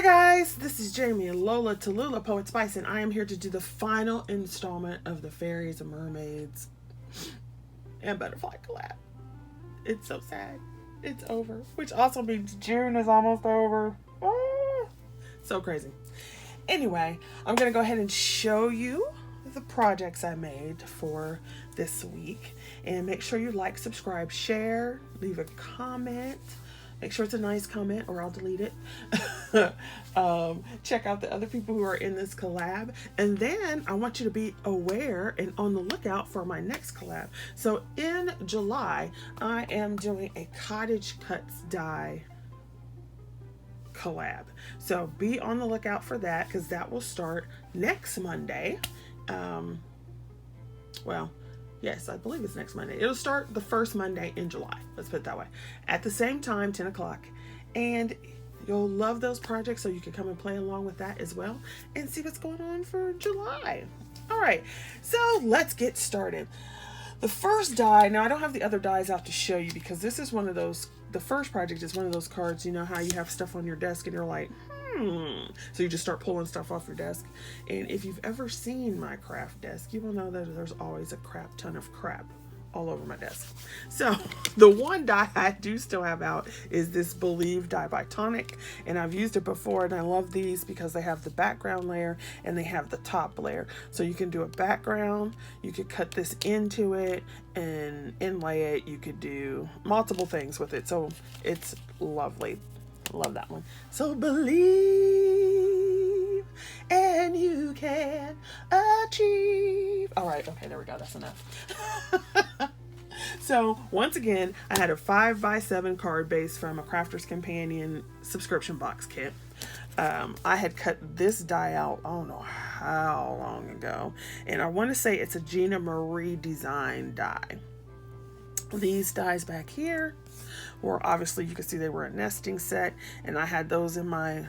Hi guys, this is Jamie and Lola Tallulah Poetspice, and I am here to do the final installment of the Fairies and Mermaids and Butterfly collab. It's so sad. It's over, which also means June is almost over. Ah, so crazy. Anyway, I'm going to go ahead and show you the projects I made for this week, and make sure you like, subscribe, share, leave a comment. Make sure it's a nice comment or I'll delete it. Check out the other people who are in this collab. And then I want you to be aware and on the lookout for my next collab. So in July, I am doing a Cottage Cuts die collab. So be on the lookout for that, because that will start next Monday. Yes, I believe it's next Monday. It'll start the first Monday in July. Let's put it that way. At the same time, 10 o'clock. And you'll love those projects, so you can come and play along with that as well and see what's going on for July. All right, so let's get started. The first die, now I don't have the other dies out to show you, because this is one of those, the first project is one of those cards, you know how you have stuff on your desk and you're like, so you just start pulling stuff off your desk. And if you've ever seen my craft desk, you will know that there's always a crap ton of crap all over my desk. So the one die I do still have out is this Believe die by Tonic, and I've used it before, and I love these because they have the background layer and they have the top layer. So you can do a background, you could cut this into it and inlay it, you could do multiple things with it. So it's lovely. Love that one. So believe and you can achieve. All right, okay, there we go. That's enough. So once again, I had a 5x7 card base from a Crafter's Companion subscription box kit. I had cut this die out, I don't know how long ago, and I want to say it's a Gina Marie design die. These dies back here were, obviously you can see they were a nesting set, and I had those in my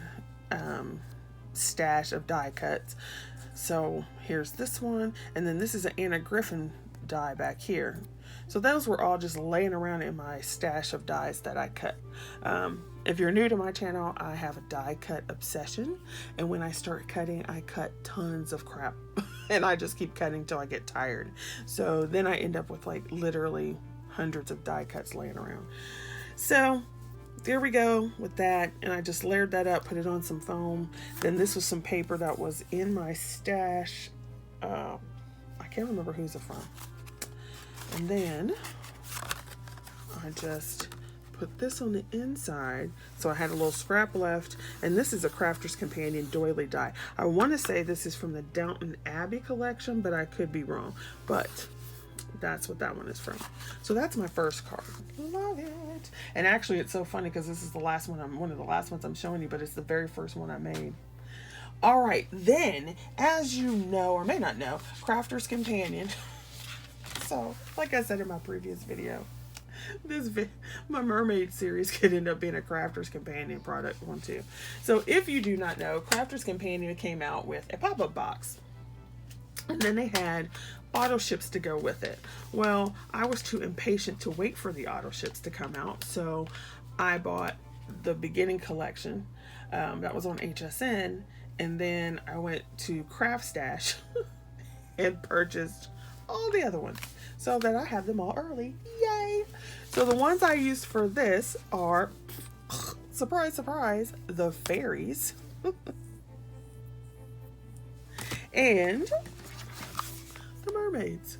stash of die cuts. So here's this one, and then this is an Anna Griffin die back here. So those were all just laying around in my stash of dies that I cut. If you're new to my channel, I have a die cut obsession, and when I start cutting, I cut tons of crap and I just keep cutting till I get tired. So then I end up with like literally hundreds of die cuts laying around. So there we go with that, and I just layered that up, put it on some foam. Then this was some paper that was in my stash. I can't remember who's it from. And then I just put this on the inside, so I had a little scrap left, and this is a Crafter's Companion doily die. I want to say this is from the Downton Abbey collection, but I could be wrong. But that's what that one is from. So that's my first card. Love it. And actually it's so funny because this is the last one, one of the last ones I'm showing you, but it's the very first one I made. All right, then, as you know or may not know, Crafter's Companion. So, like I said in my previous video, my mermaid series could end up being a Crafter's Companion product one too. So if you do not know, Crafter's Companion came out with a pop-up box, and then they had auto ships to go with it. Well, I was too impatient to wait for the auto ships to come out, so I bought the beginning collection that was on HSN, and then I went to Craft Stash and purchased all the other ones so that I have them all early. Yay! So the ones I used for this are, surprise, surprise, the Fairies and the Mermaids.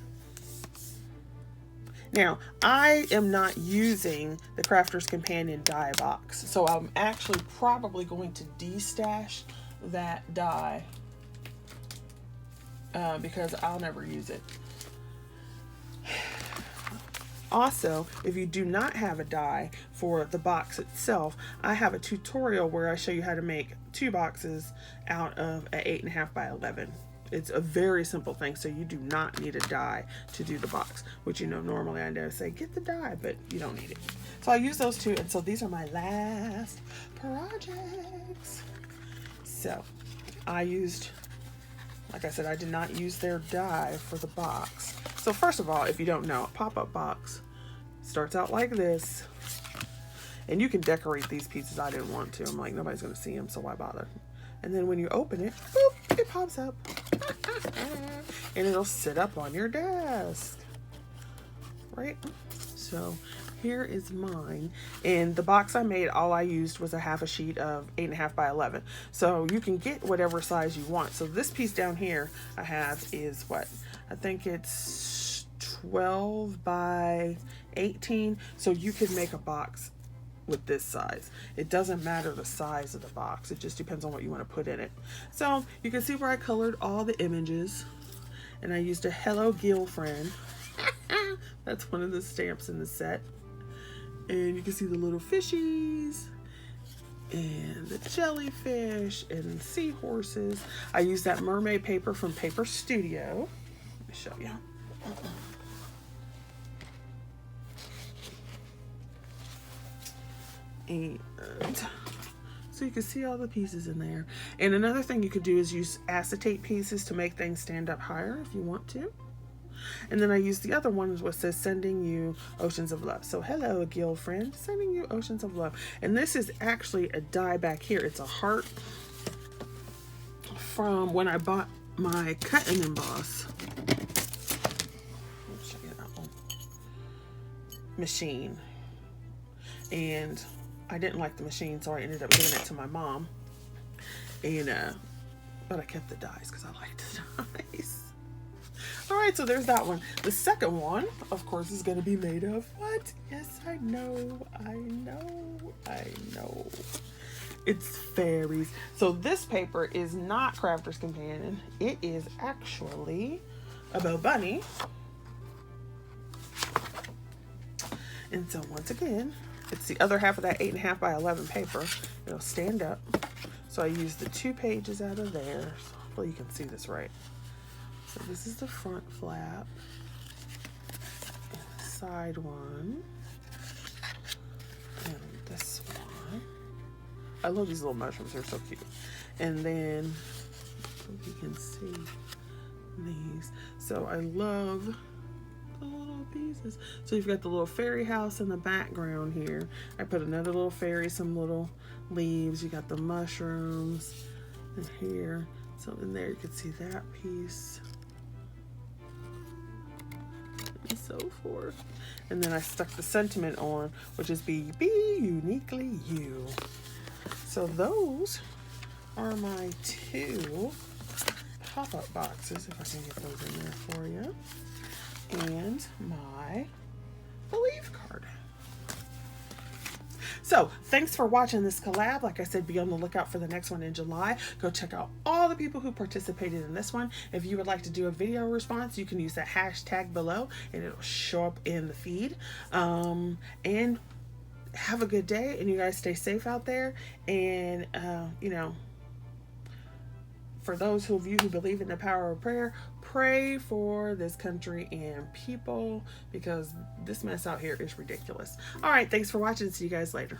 Now, I am not using the Crafter's Companion die box, so I'm actually probably going to de-stash that die because I'll never use it. Also, if you do not have a die for the box itself, I have a tutorial where I show you how to make 2 boxes out of an 8.5 by 11. It's a very simple thing, so you do not need a die to do the box, which, you know, normally I know say get the die, but you don't need it. So I use those 2, and so these are my last projects. So I used, like I said, I did not use their die for the box. So first of all, if you don't know, a pop-up box starts out like this, And you can decorate these pieces. I didn't want to. I'm like, nobody's going to see them, so why bother? And then when you open it, boop, it pops up. And it'll sit up on your desk. Right? So here is mine. And the box I made, all I used was a half a sheet of 8.5 by 11. So you can get whatever size you want. So this piece down here I have is what? I think it's 12 by 18. So you could make a box with this size. It doesn't matter the size of the box. It just depends on what you want to put in it. So you can see where I colored all the images. And I used a Hello Girlfriend. That's one of the stamps in the set. And you can see the little fishies and the jellyfish and seahorses. I used that mermaid paper from Paper Studio. Let me show you. And so you can see all the pieces in there. And another thing you could do is use acetate pieces to make things stand up higher if you want to. And then I used the other one which says sending you oceans of love. So hello girlfriend, sending you oceans of love. And this is actually a die back here. It's a heart from when I bought my cut and emboss machine. And I didn't like the machine, so I ended up giving it to my mom. And but I kept the dies because I liked the dies. All right, so there's that one. The second one, of course, is going to be made of what? Yes, I know. It's fairies. So this paper is not Crafter's Companion. It is actually a Bo Bunny. And so once again, it's the other half of that 8.5 by 11 paper. It'll stand up. So I used the 2 pages out of there. So hopefully you can see this right. So this is the front flap, and the side one, and this one. I love these little mushrooms, they're so cute. And then you can see these. So I love the little pieces. So you've got the little fairy house in the background here. I put another little fairy, some little leaves. You got the mushrooms, and here. So in there you can see that piece. And so forth. And then I stuck the sentiment on, which is be uniquely you. So those are my 2 pop-up boxes, if I can get those in there for you. And my Believe card. So thanks for watching this collab. Like I said, be on the lookout for the next one in July. Go check out all the people who participated in this one. If you would like to do a video response, you can use the hashtag below and it'll show up in the feed. And have a good day, and you guys stay safe out there. And you know, for those of you who believe in the power of prayer, pray for this country and people, because this mess out here is ridiculous. All right, thanks for watching. See you guys later.